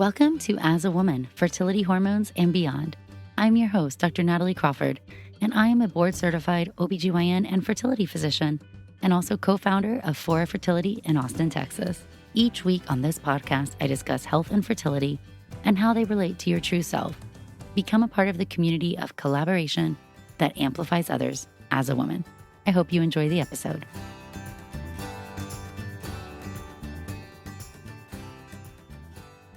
Welcome to As a Woman, Fertility Hormones and Beyond. I'm your host, Dr. Natalie Crawford, and I am a board-certified OBGYN and fertility physician, and also co-founder of Fora Fertility in Austin, Texas. Each week on this podcast, I discuss health and fertility and how they relate to your true self. Become a part of the community of collaboration that amplifies others as a woman. I hope you enjoy the episode.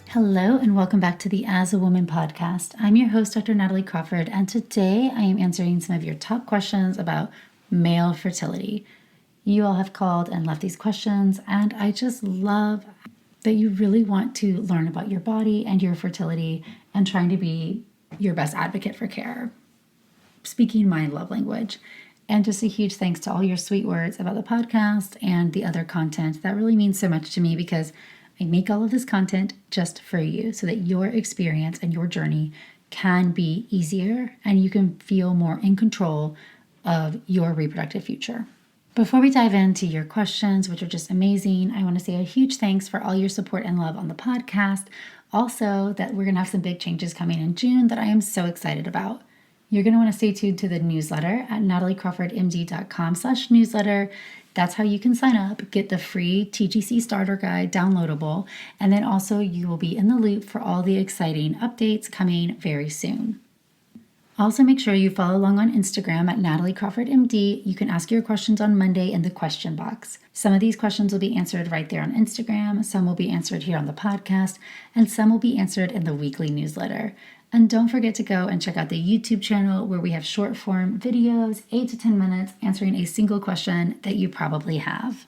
Hello and welcome back to the As a Woman podcast. I'm your host, Dr. Natalie Crawford, and today I am answering some of your top questions about male fertility. You all have called and left these questions, and I just love that you really want to learn about your body and your fertility and trying to be your best advocate for care, speaking my love language. And just a huge thanks to all your sweet words about the podcast and the other content. That really means so much to me because I make all of this content just for you so that your experience and your journey can be easier and you can feel more in control of your reproductive future. Before we dive into your questions, which are just amazing, I want to say a huge thanks for all your support and love on the podcast. Also, that we're going to have some big changes coming in June that I am so excited about. You're going to want to stay tuned to the newsletter at nataliecrawfordmd.com/newsletter. That's how you can sign up, get the free TGC starter guide downloadable, and then also you will be in the loop for all the exciting updates coming very soon. Also, make sure you follow along on Instagram at nataliecrawfordmd. You can ask your questions on Monday in the question box. Some of these questions will be answered right there on Instagram, some will be answered here on the podcast, and some will be answered in the weekly newsletter. And don't forget to go and check out the YouTube channel where we have short form videos, 8 to 10 minutes, answering a single question that you probably have.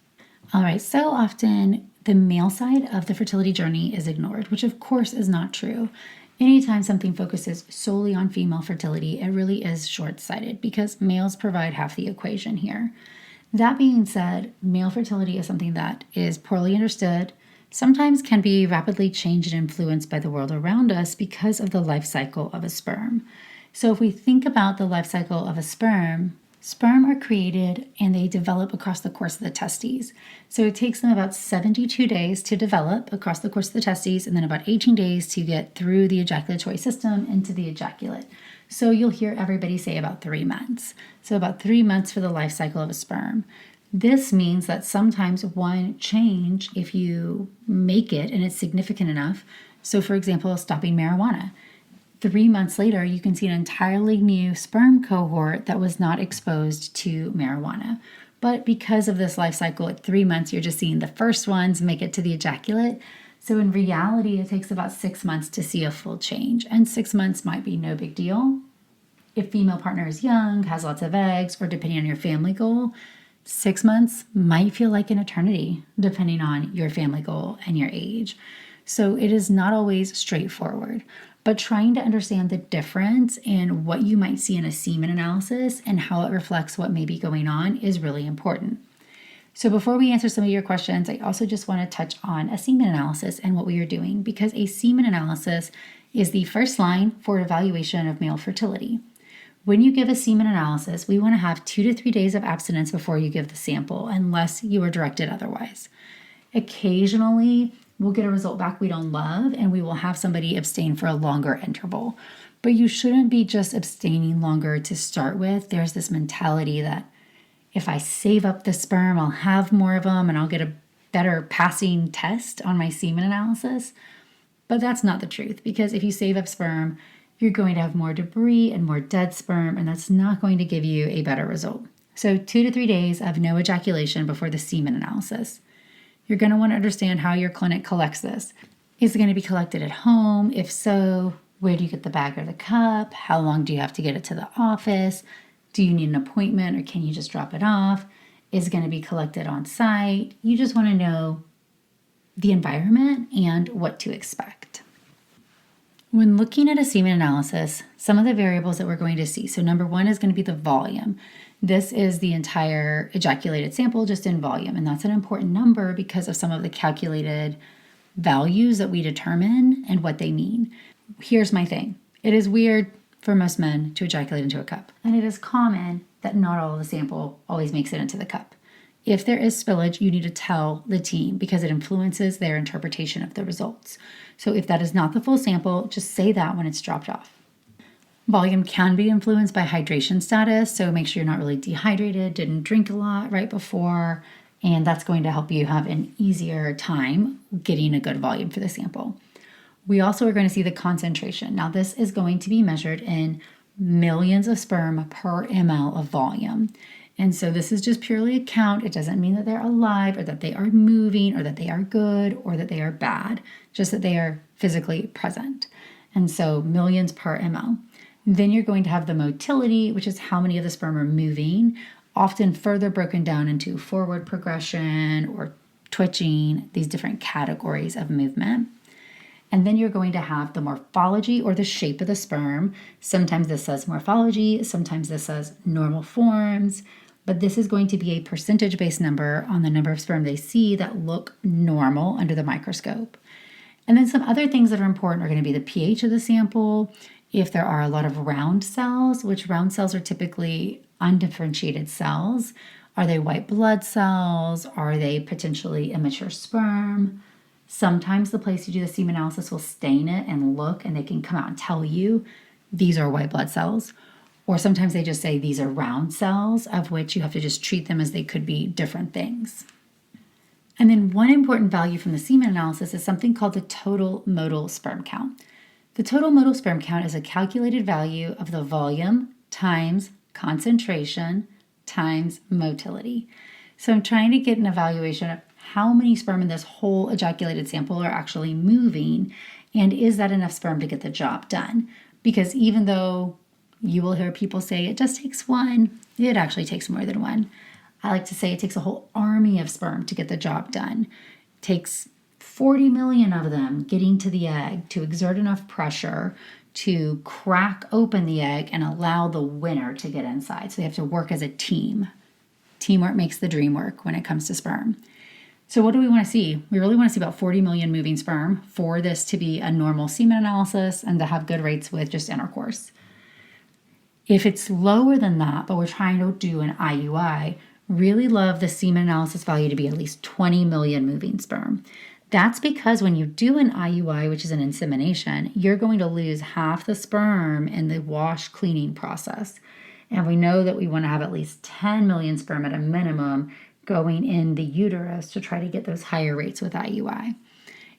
All right, so often the male side of the fertility journey is ignored, which of course is not true. Anytime something focuses solely on female fertility, it really is short-sighted because males provide half the equation here. That being said, male fertility is something that is poorly understood, sometimes can be rapidly changed and influenced by the world around us because of the life cycle of a sperm. So if we think about the life cycle of a sperm are created and they develop across the course of the testes. So it takes them about 72 days to develop across the course of the testes and then about 18 days to get through the ejaculatory system into the ejaculate. So you'll hear everybody say about 3 months. So about 3 months for the life cycle of a sperm. This means that sometimes one change, if you make it and it's significant enough, so for example, stopping marijuana, 3 months later, you can see an entirely new sperm cohort that was not exposed to marijuana. But because of this life cycle, at 3 months, you're just seeing the first ones make it to the ejaculate. So in reality, it takes about 6 months to see a full change, and 6 months might be no big deal. If female partner is young, has lots of eggs, or depending on your family goal, 6 months might feel like an eternity, depending on your family goal and your age. So it is not always straightforward, but trying to understand the difference in what you might see in a semen analysis and how it reflects what may be going on is really important. So before we answer some of your questions, I also just want to touch on a semen analysis and what we are doing, because a semen analysis is the first line for evaluation of male fertility. When you give a semen analysis, we want to have 2 to 3 days of abstinence before you give the sample, unless you are directed otherwise. Occasionally, we'll get a result back we don't love, and we will have somebody abstain for a longer interval. But you shouldn't be just abstaining longer to start with. There's this mentality that if I save up the sperm, I'll have more of them, and I'll get a better passing test on my semen analysis. But that's not the truth, because if you save up sperm, you're going to have more debris and more dead sperm, and that's not going to give you a better result. So 2 to 3 days of no ejaculation before the semen analysis. You're going to want to understand how your clinic collects this. Is it going to be collected at home? If so, where do you get the bag or the cup? How long do you have to get it to the office? Do you need an appointment or can you just drop it off? Is it going to be collected on site? You just want to know the environment and what to expect. When looking at a semen analysis, some of the variables that we're going to see. So number one is going to be the volume. This is the entire ejaculated sample just in volume. And that's an important number because of some of the calculated values that we determine and what they mean. Here's my thing. It is weird for most men to ejaculate into a cup. And it is common that not all of the sample always makes it into the cup. if there is spillage, you need to tell the team because it influences their interpretation of the results. So if that is not the full sample, just say that when it's dropped off. Volume can be influenced by hydration status, so make sure you're not really dehydrated, didn't drink a lot right before, and that's going to help you have an easier time getting a good volume for the sample. We also are going to see the concentration. Now, this is going to be measured in millions of sperm per ml of volume. And so this is just purely a count. It doesn't mean that they're alive or that they are moving or that they are good or that they are bad, just that they are physically present. And so millions per ml. Then you're going to have the motility, which is how many of the sperm are moving, often further broken down into forward progression or twitching, these different categories of movement. And then you're going to have the morphology or the shape of the sperm. Sometimes this says morphology, sometimes this says normal forms, but this is going to be a percentage-based number on the number of sperm they see that look normal under the microscope. And then some other things that are important are going to be the pH of the sample, if there are a lot of round cells, which round cells are typically undifferentiated cells. Are they white blood cells? Are they potentially immature sperm? Sometimes the place you do the semen analysis will stain it and look, and they can come out and tell you these are white blood cells. Or sometimes they just say these are round cells, of which you have to just treat them as they could be different things. And then one important value from the semen analysis is something called the total motile sperm count. The total motile sperm count is a calculated value of the volume times concentration times motility. So I'm trying to get an evaluation of how many sperm in this whole ejaculated sample are actually moving, and is that enough sperm to get the job done? Because even though you will hear people say it just takes one, it actually takes more than one. I like to say it takes a whole army of sperm to get the job done. It takes 40 million of them getting to the egg to exert enough pressure to crack open the egg and allow the winner to get inside. So they have to work as a team. Teamwork makes the dream work when it comes to sperm. So what do we want to see? We really want to see about 40 million moving sperm for this to be a normal semen analysis and to have good rates with just intercourse. If it's lower than that, but we're trying to do an IUI, really love the semen analysis value to be at least 20 million moving sperm. That's because when you do an IUI, which is an insemination, you're going to lose half the sperm in the wash cleaning process. And we know that we want to have at least 10 million sperm at a minimum going in the uterus to try to get those higher rates with IUI.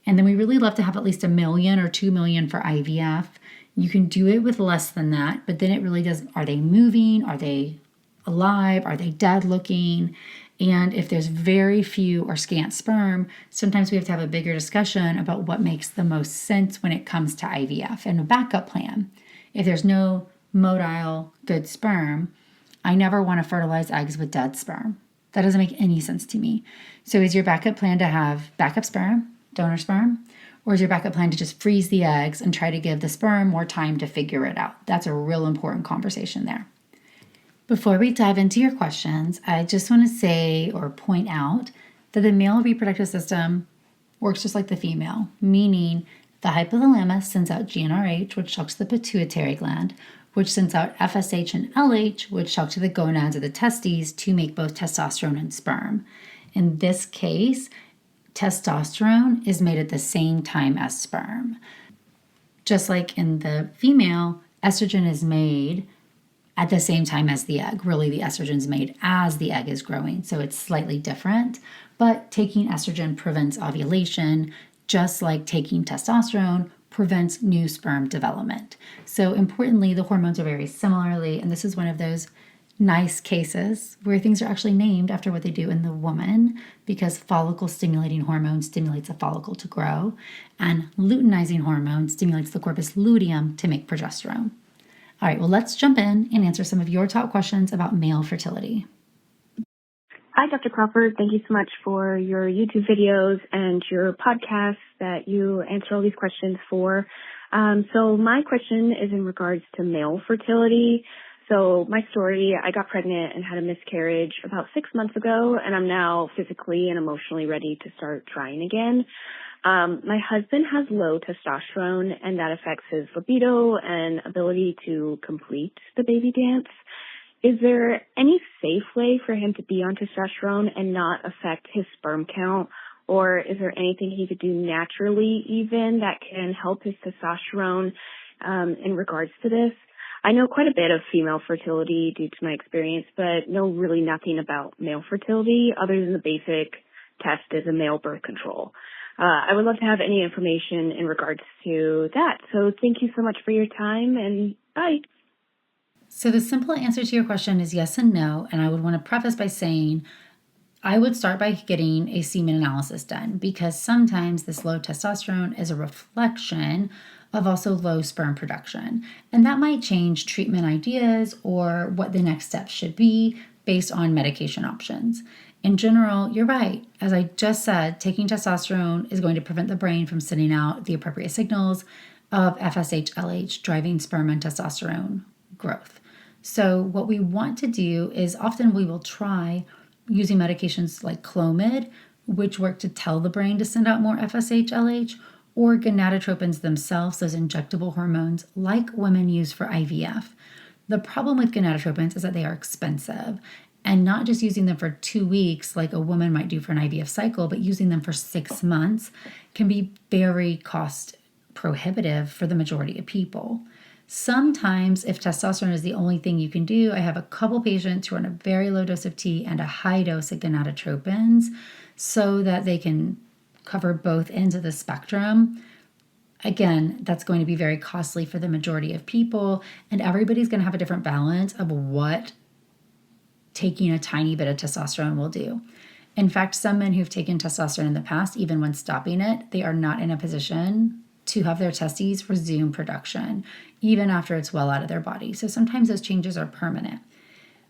And then we really love to have at least 1 million or 2 million for IVF. You can do it with less than that, but then it really does, are they moving? Are they alive? Are they dead looking? And if there's very few or scant sperm, sometimes we have to have a bigger discussion about what makes the most sense when it comes to IVF and a backup plan. If there's no motile good sperm, I never want to fertilize eggs with dead sperm. That doesn't make any sense to me. So is your backup plan to have backup sperm, donor sperm, or is your backup plan to just freeze the eggs and try to give the sperm more time to figure it out? That's a real important conversation there. Before we dive into your questions, I just want to say or point out that the male reproductive system works just like the female, meaning the hypothalamus sends out GnRH, which talks to the pituitary gland, which sends out FSH and LH, which talk to the gonads of the testes to make both testosterone and sperm. In this case, testosterone is made at the same time as sperm. Just like in the female, estrogen is made at the same time as the egg. Really, the estrogen is made as the egg is growing, so it's slightly different. But taking estrogen prevents ovulation, just like taking testosterone prevents new sperm development. So importantly, the hormones are very similarly, and this is one of those nice cases where things are actually named after what they do in the woman, because follicle stimulating hormone stimulates a follicle to grow, and luteinizing hormone stimulates the corpus luteum to make progesterone. All right, well, let's jump in and answer some of your top questions about male fertility. Hi, Dr. Crawford. Thank you so much for your YouTube videos and your podcasts that you answer all these questions for. So my question is in regards to male fertility. So my story, I got pregnant and had a miscarriage about 6 months ago, and I'm now physically and emotionally ready to start trying again. My husband has low testosterone, and that affects his libido and ability to complete the baby dance. Is there any safe way for him to be on testosterone and not affect his sperm count? Or is there anything he could do naturally even that can help his testosterone in regards to this? I know quite a bit of female fertility due to my experience, but know really nothing about male fertility other than the basic test as a male birth control. I would love to have any information in regards to that. So thank you so much for your time, and bye. So the simple answer to your question is yes and no. And I would want to preface by saying I would start by getting a semen analysis done, because sometimes this low testosterone is a reflection of also low sperm production. And that might change treatment ideas or what the next steps should be based on medication options. In general, you're right. As I just said, taking testosterone is going to prevent the brain from sending out the appropriate signals of FSH, LH, driving sperm and testosterone growth. So what we want to do is often we will try using medications like Clomid, which work to tell the brain to send out more FSH, LH, or gonadotropins themselves, those injectable hormones like women use for IVF. The problem with gonadotropins is that they are expensive, and not just using them for 2 weeks like a woman might do for an IVF cycle, but using them for 6 months can be very cost prohibitive for the majority of people. Sometimes, if testosterone is the only thing you can do, I have a couple patients who are on a very low dose of T and a high dose of gonadotropins so that they can cover both ends of the spectrum. Again, that's going to be very costly for the majority of people, and everybody's going to have a different balance of what taking a tiny bit of testosterone will do. In fact, some men who've taken testosterone in the past, even when stopping it, they are not in a position to have their testes resume production, even after it's well out of their body. So sometimes those changes are permanent.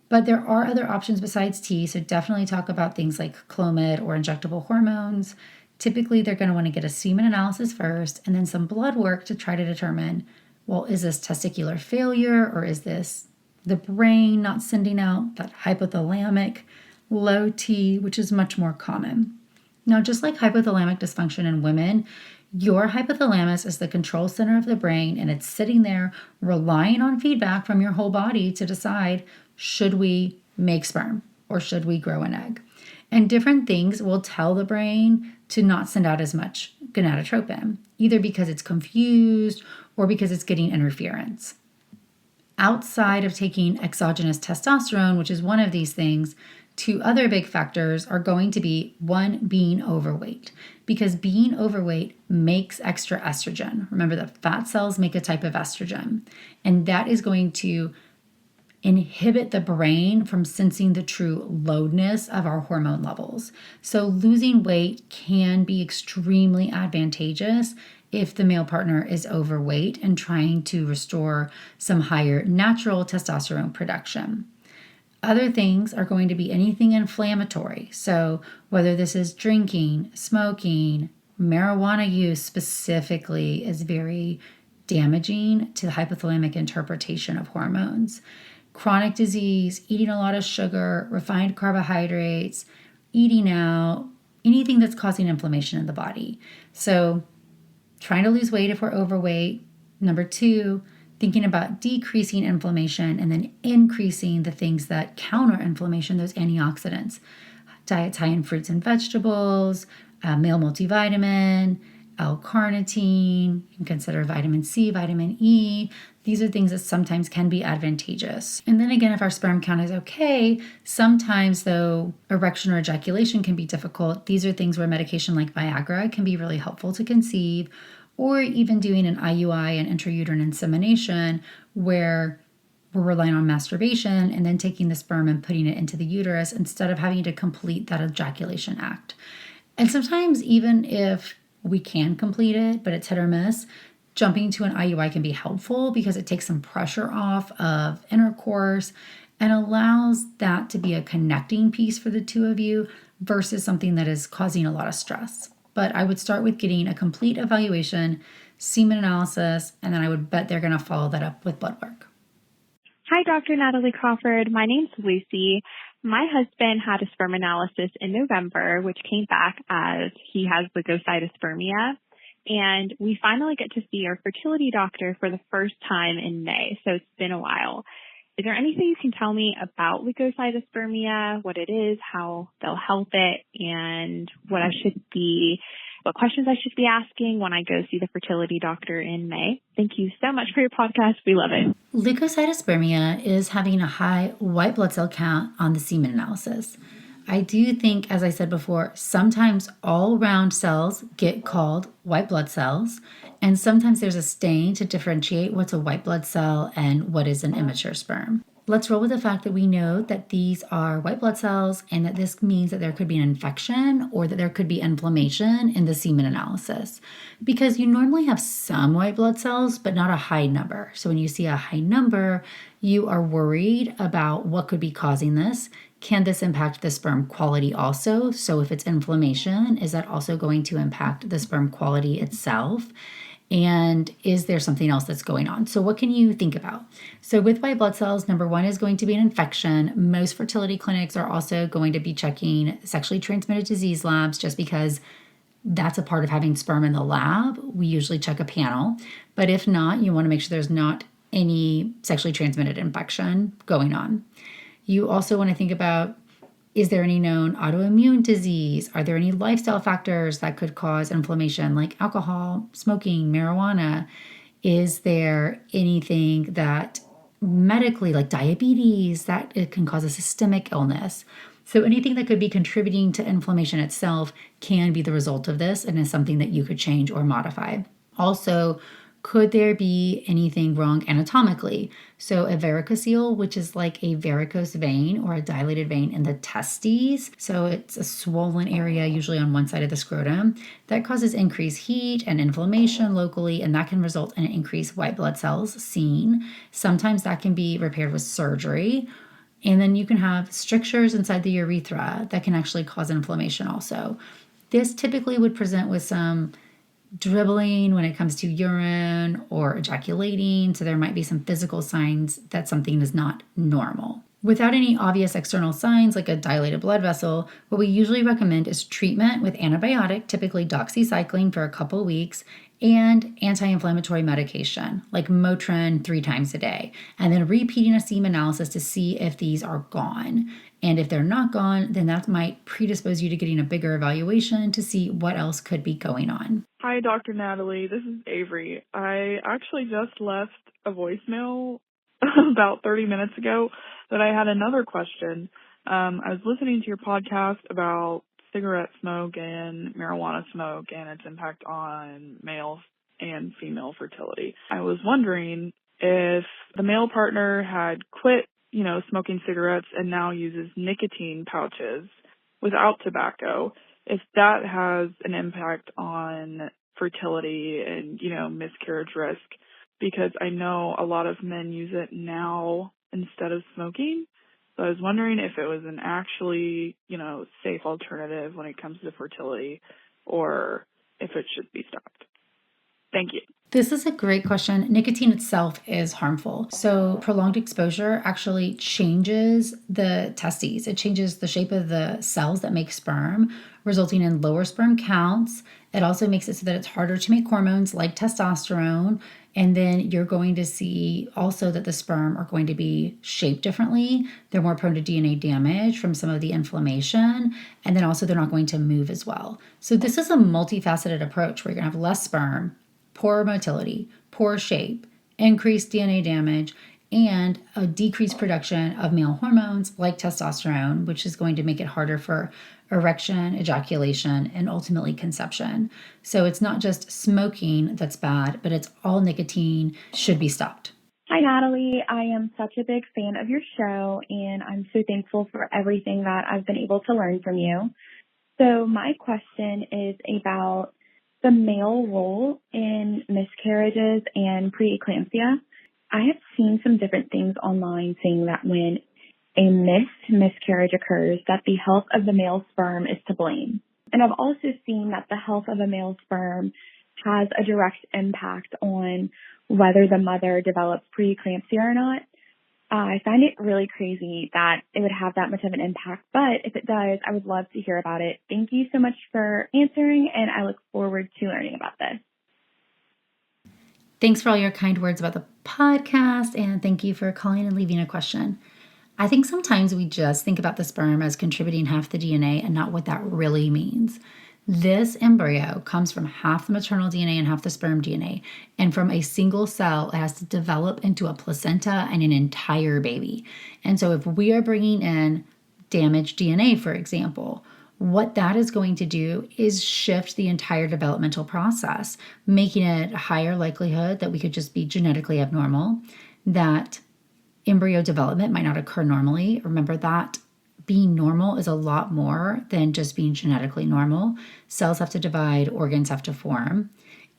But there are other options besides T, so definitely talk about things like Clomid or injectable hormones. Typically, they're going to want to get a semen analysis first and then some blood work to try to determine, well, is this testicular failure, or is this the brain not sending out that hypothalamic low T, which is much more common. Now, just like hypothalamic dysfunction in women, your hypothalamus is the control center of the brain, and it's sitting there relying on feedback from your whole body to decide, should we make sperm or should we grow an egg? And different things will tell the brain to not send out as much gonadotropin, either because it's confused or because it's getting interference. Outside of taking exogenous testosterone, which is one of these things, 2 other big factors are going to be, 1, being overweight, because being overweight makes extra estrogen. Remember that fat cells make a type of estrogen, and that is going to inhibit the brain from sensing the true lowness of our hormone levels. So losing weight can be extremely advantageous if the male partner is overweight and trying to restore some higher natural testosterone production. Other things are going to be anything inflammatory. So whether this is drinking, smoking, marijuana use specifically is very damaging to the hypothalamic interpretation of hormones. Chronic disease, eating a lot of sugar, refined carbohydrates, eating out, anything that's causing inflammation in the body. So trying to lose weight if we're overweight. Number 2, thinking about decreasing inflammation and then increasing the things that counter inflammation, those antioxidants. Diets high in fruits and vegetables, male multivitamin, L-carnitine, you can consider vitamin C, vitamin E. These are things that sometimes can be advantageous. And then again, if our sperm count is okay, sometimes though erection or ejaculation can be difficult. These are things where medication like Viagra can be really helpful to conceive, or even doing an IUI and intrauterine insemination where we're relying on masturbation and then taking the sperm and putting it into the uterus instead of having to complete that ejaculation act. And sometimes even if we can complete it, but it's hit or miss, jumping to an IUI can be helpful because it takes some pressure off of intercourse and allows that to be a connecting piece for the 2 of you versus something that is causing a lot of stress. But I would start with getting a complete evaluation, semen analysis, and then I would bet they're going to follow that up with blood work. Hi, Dr. Natalie Crawford. My name's Lucy. My husband had a sperm analysis in November, which came back as he has leukocytospermia. And we finally get to see our fertility doctor for the first time in May, so it's been a while. Is there anything you can tell me about leukocytospermia, what it is, how they'll help it, and what questions I should be asking when I go see the fertility doctor in May? Thank you so much for your podcast. We love it. Leukocytospermia is having a high white blood cell count on the semen analysis. I do think, as I said before, sometimes all round cells get called white blood cells, and sometimes there's a stain to differentiate what's a white blood cell and what is an immature sperm. Let's roll with the fact that we know that these are white blood cells and that this means that there could be an infection or that there could be inflammation in the semen analysis, because you normally have some white blood cells, but not a high number. So when you see a high number, you are worried about what could be causing this. Can this impact the sperm quality also? So if it's inflammation, is that also going to impact the sperm quality itself? And is there something else that's going on? So what can you think about? So with white blood cells, number one is going to be an infection. Most fertility clinics are also going to be checking sexually transmitted disease labs just because that's a part of having sperm in the lab. We usually check a panel. But if not, you want to make sure there's not any sexually transmitted infection going on. You also want to think about, is there any known autoimmune disease? Are there any lifestyle factors that could cause inflammation, like alcohol, smoking, marijuana? Is there anything that medically, like diabetes, that it can cause a systemic illness? So anything that could be contributing to inflammation itself can be the result of this and is something that you could change or modify. Also, could there be anything wrong anatomically? So a varicocele, which is like a varicose vein or a dilated vein in the testes. So it's a swollen area, usually on one side of the scrotum, that causes increased heat and inflammation locally, and that can result in increased white blood cells seen. Sometimes that can be repaired with surgery. And then you can have strictures inside the urethra that can actually cause inflammation also. This typically would present with some dribbling when it comes to urine or ejaculating, so there might be some physical signs that something is not normal. Without any obvious external signs like a dilated blood vessel, what we usually recommend is treatment with antibiotic, typically doxycycline for a couple weeks, and anti-inflammatory medication like Motrin 3 times a day, and then repeating a semen analysis to see if these are gone. And if they're not gone, then that might predispose you to getting a bigger evaluation to see what else could be going on. Hi, Dr. Natalie. This is Avery. I actually just left a voicemail about 30 minutes ago that I had another question. I was listening to your podcast about cigarette smoke and marijuana smoke and its impact on male and female fertility. I was wondering if the male partner had quit, smoking cigarettes and now uses nicotine pouches without tobacco, if that has an impact on fertility and, miscarriage risk, because I know a lot of men use it now instead of smoking. So I was wondering if it was an actually, safe alternative when it comes to fertility or if it should be stopped. Thank you. This is a great question. Nicotine itself is harmful. So prolonged exposure actually changes the testes. It changes the shape of the cells that make sperm, resulting in lower sperm counts. It also makes it so that it's harder to make hormones like testosterone. And then you're going to see also that the sperm are going to be shaped differently. They're more prone to DNA damage from some of the inflammation. And then also they're not going to move as well. So this is a multifaceted approach where you're going to have less sperm, poor motility, poor shape, increased DNA damage, and a decreased production of male hormones like testosterone, which is going to make it harder for erection, ejaculation, and ultimately conception. So it's not just smoking that's bad, but it's all nicotine should be stopped. Hi, Natalie. I am such a big fan of your show, and I'm so thankful for everything that I've been able to learn from you. So my question is about the male role in miscarriages and preeclampsia. I have seen some different things online saying that when a missed miscarriage occurs, that the health of the male sperm is to blame. And I've also seen that the health of a male sperm has a direct impact on whether the mother develops preeclampsia or not. I find it really crazy that it would have that much of an impact, but if it does, I would love to hear about it. Thank you so much for answering, and I look forward to learning about this. Thanks for all your kind words about the podcast, and thank you for calling and leaving a question. I think sometimes we just think about the sperm as contributing half the DNA and not what that really means. This embryo comes from half the maternal DNA and half the sperm DNA, and from a single cell, it has to develop into a placenta and an entire baby. And so if we are bringing in damaged DNA, for example, what that is going to do is shift the entire developmental process, making it a higher likelihood that we could just be genetically abnormal, that embryo development might not occur normally. Remember that being normal is a lot more than just being genetically normal. Cells have to divide, organs have to form,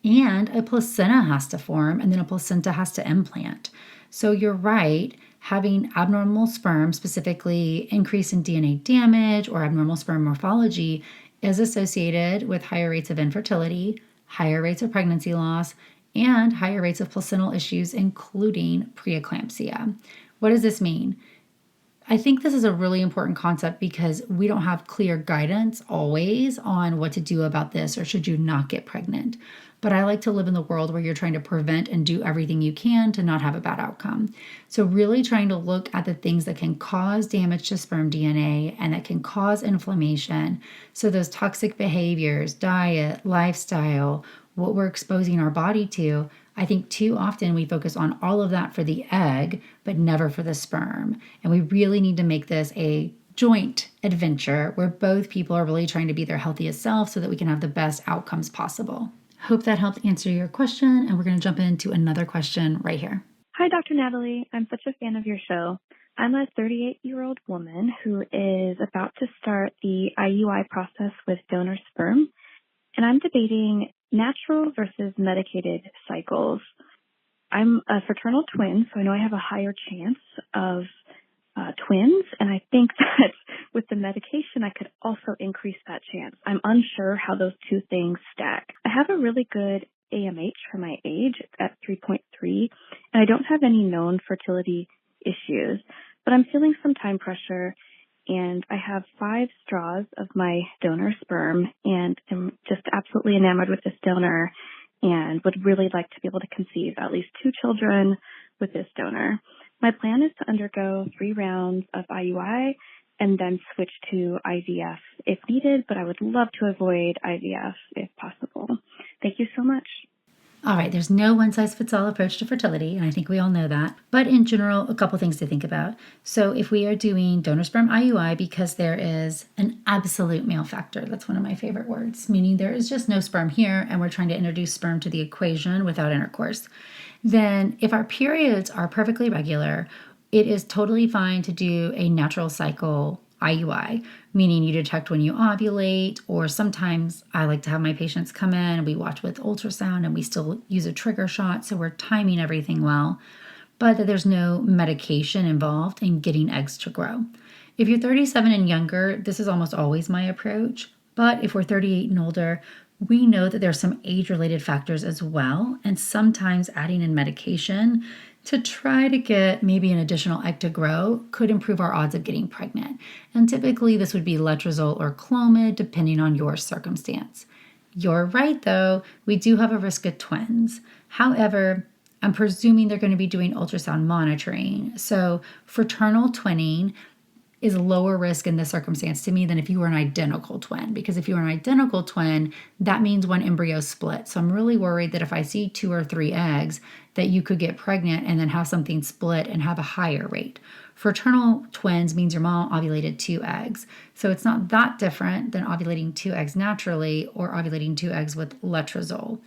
and a placenta has to form, and then a placenta has to implant. So you're right, having abnormal sperm, specifically increase in DNA damage or abnormal sperm morphology, is associated with higher rates of infertility, higher rates of pregnancy loss, and higher rates of placental issues, including preeclampsia. What does this mean? I think this is a really important concept because we don't have clear guidance always on what to do about this or should you not get pregnant. But I like to live in the world where you're trying to prevent and do everything you can to not have a bad outcome. So really trying to look at the things that can cause damage to sperm DNA and that can cause inflammation. So those toxic behaviors, diet, lifestyle, what we're exposing our body to. I think too often we focus on all of that for the egg, but never for the sperm. And we really need to make this a joint adventure where both people are really trying to be their healthiest self so that we can have the best outcomes possible. Hope that helped answer your question, and we're going to jump into another question right here. Hi, Dr. Natalie. I'm such a fan of your show. I'm a 38-year-old woman who is about to start the IUI process with donor sperm, and I'm debating natural versus medicated cycles. I'm a fraternal twin, so I know I have a higher chance of twins, and I think that with the medication, I could also increase that chance. I'm unsure how those two things stack. I have a really good AMH for my age. It's at 3.3, and I don't have any known fertility issues, but I'm feeling some time pressure, and I have 5 straws of my donor sperm, and I'm just absolutely enamored with this donor and would really like to be able to conceive at least 2 children with this donor. My plan is to undergo 3 rounds of IUI and then switch to IVF if needed, but I would love to avoid IVF if possible. Thank you so much. All right, there's no one-size-fits-all approach to fertility, and I think we all know that. But in general, a couple things to think about. So if we are doing donor sperm IUI because there is an absolute male factor, that's one of my favorite words, meaning there is just no sperm here, and we're trying to introduce sperm to the equation without intercourse, then if our periods are perfectly regular, it is totally fine to do a natural cycle IUI, meaning you detect when you ovulate, or sometimes I like to have my patients come in and we watch with ultrasound and we still use a trigger shot, so we're timing everything well, but that there's no medication involved in getting eggs to grow. If you're 37 and younger, this is almost always my approach, but if we're 38 and older, we know that there's some age-related factors as well, and sometimes adding in medication to try to get maybe an additional egg to grow could improve our odds of getting pregnant. And typically this would be letrozole or Clomid, depending on your circumstance. You're right, though, we do have a risk of twins. However, I'm presuming they're going to be doing ultrasound monitoring. So fraternal twinning is lower risk in this circumstance to me than if you were an identical twin. Because if you were an identical twin, that means one embryo split. So I'm really worried that if I see 2 or 3 eggs, that you could get pregnant and then have something split and have a higher rate. Fraternal twins means your mom ovulated 2 eggs. So it's not that different than ovulating 2 eggs naturally or ovulating 2 eggs with letrozole.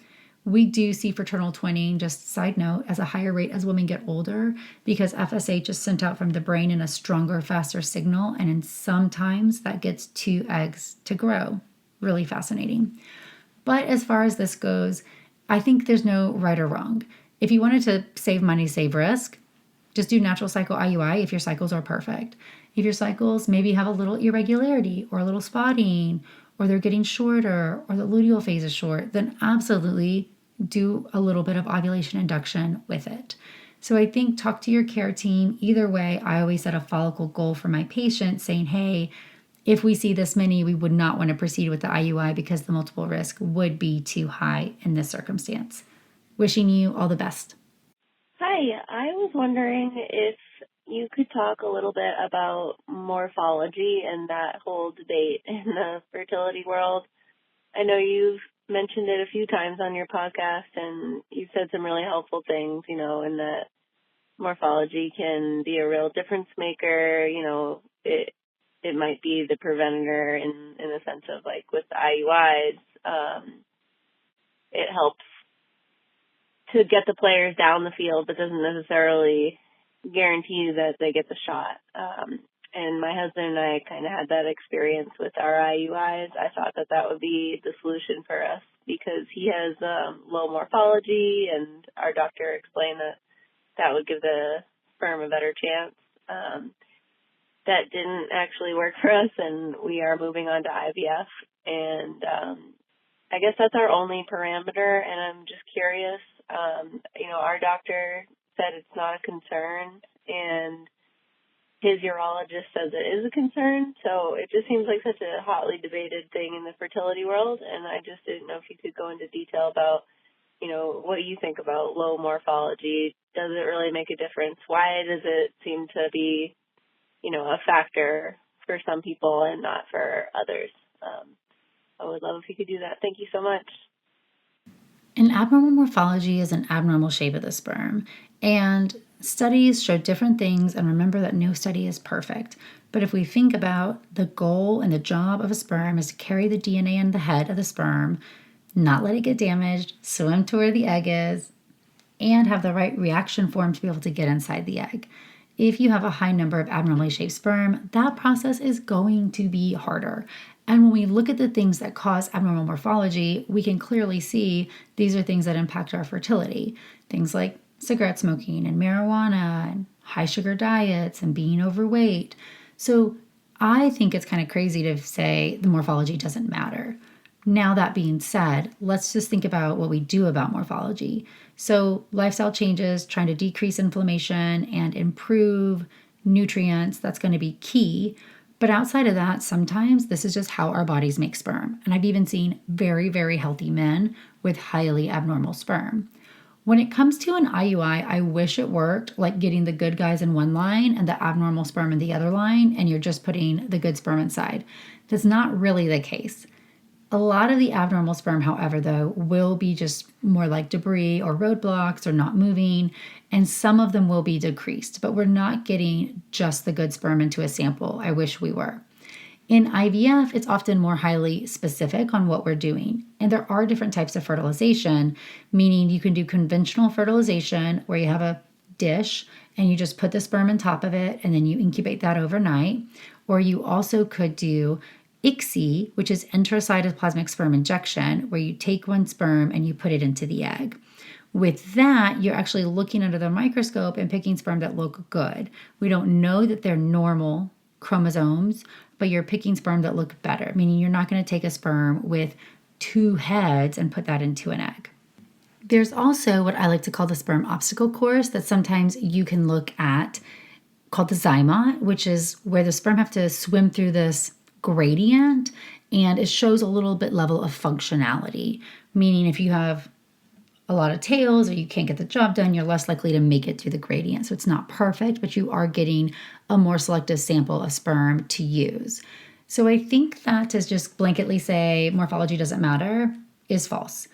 We do see fraternal twinning, just side note, as a higher rate as women get older because FSH is sent out from the brain in a stronger, faster signal, and sometimes that gets 2 eggs to grow. Really fascinating. But as far as this goes, I think there's no right or wrong. If you wanted to save money, save risk, just do natural cycle IUI if your cycles are perfect. If your cycles maybe have a little irregularity or a little spotting, or they're getting shorter, or the luteal phase is short, then absolutely do a little bit of ovulation induction with it. So I think talk to your care team. Either way, I always set a follicle goal for my patients saying, hey, if we see this many, we would not want to proceed with the IUI because the multiple risk would be too high in this circumstance. Wishing you all the best. Hi, I was wondering if you could talk a little bit about morphology and that whole debate in the fertility world. I know you've mentioned it a few times on your podcast, and you've said some really helpful things, and that morphology can be a real difference maker. It might be the preventer in the sense of like with the IUIs. It helps to get the players down the field, but doesn't necessarily guarantee that they get the shot. And my husband and I kind of had that experience with our IUIs. I thought that would be the solution for us because he has low morphology, and our doctor explained that would give the sperm a better chance. That didn't actually work for us, and we are moving on to IVF. And I guess that's our only parameter, and I'm just curious. Our doctor said it's not a concern, and his urologist says it is a concern. So it just seems like such a hotly debated thing in the fertility world, and I just didn't know if you could go into detail about, what do you think about low morphology? Does it really make a difference? Why does it seem to be, a factor for some people and not for others? I would love if you could do that. Thank you so much. An abnormal morphology is an abnormal shape of the sperm, and studies show different things, and remember that no study is perfect. But if we think about the goal and the job of a sperm is to carry the DNA in the head of the sperm, not let it get damaged, swim to where the egg is, and have the right reaction form to be able to get inside the egg. If you have a high number of abnormally shaped sperm, that process is going to be harder. And when we look at the things that cause abnormal morphology, we can clearly see these are things that impact our fertility. Things like cigarette smoking and marijuana and high sugar diets and being overweight. So I think it's kind of crazy to say the morphology doesn't matter. Now, that being said, let's just think about what we do about morphology. So lifestyle changes, trying to decrease inflammation and improve nutrients, that's going to be key. But outside of that, sometimes this is just how our bodies make sperm. And I've even seen very, very healthy men with highly abnormal sperm. When it comes to an IUI, I wish it worked like getting the good guys in one line and the abnormal sperm in the other line, and you're just putting the good sperm inside. That's not really the case. A lot of the abnormal sperm, however, though, will be just more like debris or roadblocks or not moving, and some of them will be decreased, but we're not getting just the good sperm into a sample. I wish we were. In IVF, it's often more highly specific on what we're doing, and there are different types of fertilization, meaning you can do conventional fertilization where you have a dish and you just put the sperm on top of it and then you incubate that overnight, or you also could do ICSI, which is intracytoplasmic sperm injection, where you take one sperm and you put it into the egg. With that, you're actually looking under the microscope and picking sperm that look good. We don't know that they're normal chromosomes, but you're picking sperm that look better, meaning you're not going to take a sperm with two heads and put that into an egg. There's also what I like to call the sperm obstacle course that sometimes you can look at called the zyma, which is where the sperm have to swim through this gradient, and it shows a little bit level of functionality, meaning if you have a lot of tails or you can't get the job done, you're less likely to make it through the gradient. So it's not perfect, but you are getting a more selective sample of sperm to use. So I think that to just blanketly say morphology doesn't matter is false.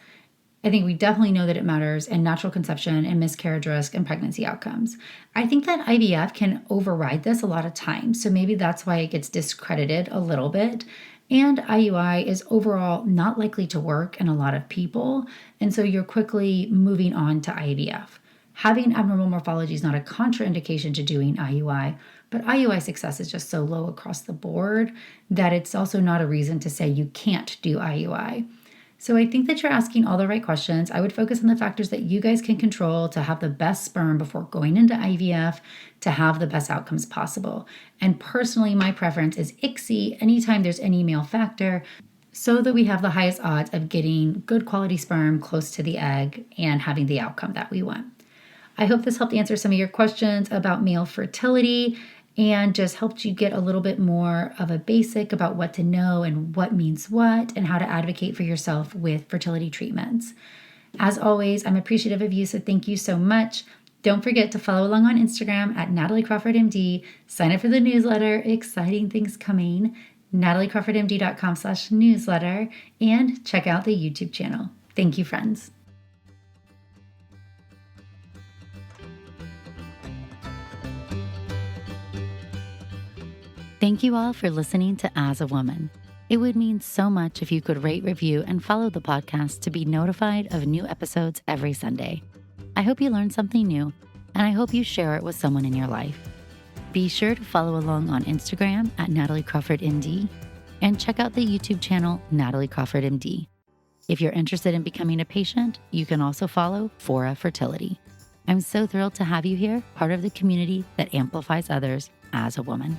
I think we definitely know that it matters in natural conception and miscarriage risk and pregnancy outcomes. I think that IVF can override this a lot of times, so maybe that's why it gets discredited a little bit. And IUI is overall not likely to work in a lot of people, and so you're quickly moving on to IVF. Having abnormal morphology is not a contraindication to doing IUI, but IUI success is just so low across the board that it's also not a reason to say you can't do IUI. So I think that you're asking all the right questions. I would focus on the factors that you guys can control to have the best sperm before going into IVF to have the best outcomes possible. And personally, my preference is ICSI anytime there's any male factor so that we have the highest odds of getting good quality sperm close to the egg and having the outcome that we want. I hope this helped answer some of your questions about male fertility and just helped you get a little bit more of a basic about what to know and what means what and how to advocate for yourself with fertility treatments. As always, I'm appreciative of you, so thank you so much. Don't forget to follow along on Instagram at nataliecrawfordmd. Sign up for the newsletter. Exciting things coming. nataliecrawfordmd.com/newsletter. And check out the YouTube channel. Thank you, friends. Thank you all for listening to As a Woman. It would mean so much if you could rate, review, and follow the podcast to be notified of new episodes every Sunday. I hope you learned something new, and I hope you share it with someone in your life. Be sure to follow along on Instagram at nataliecrawfordmd and check out the YouTube channel Natalie Crawford MD. If you're interested in becoming a patient, you can also follow Fora Fertility. I'm so thrilled to have you here, part of the community that amplifies others as a woman.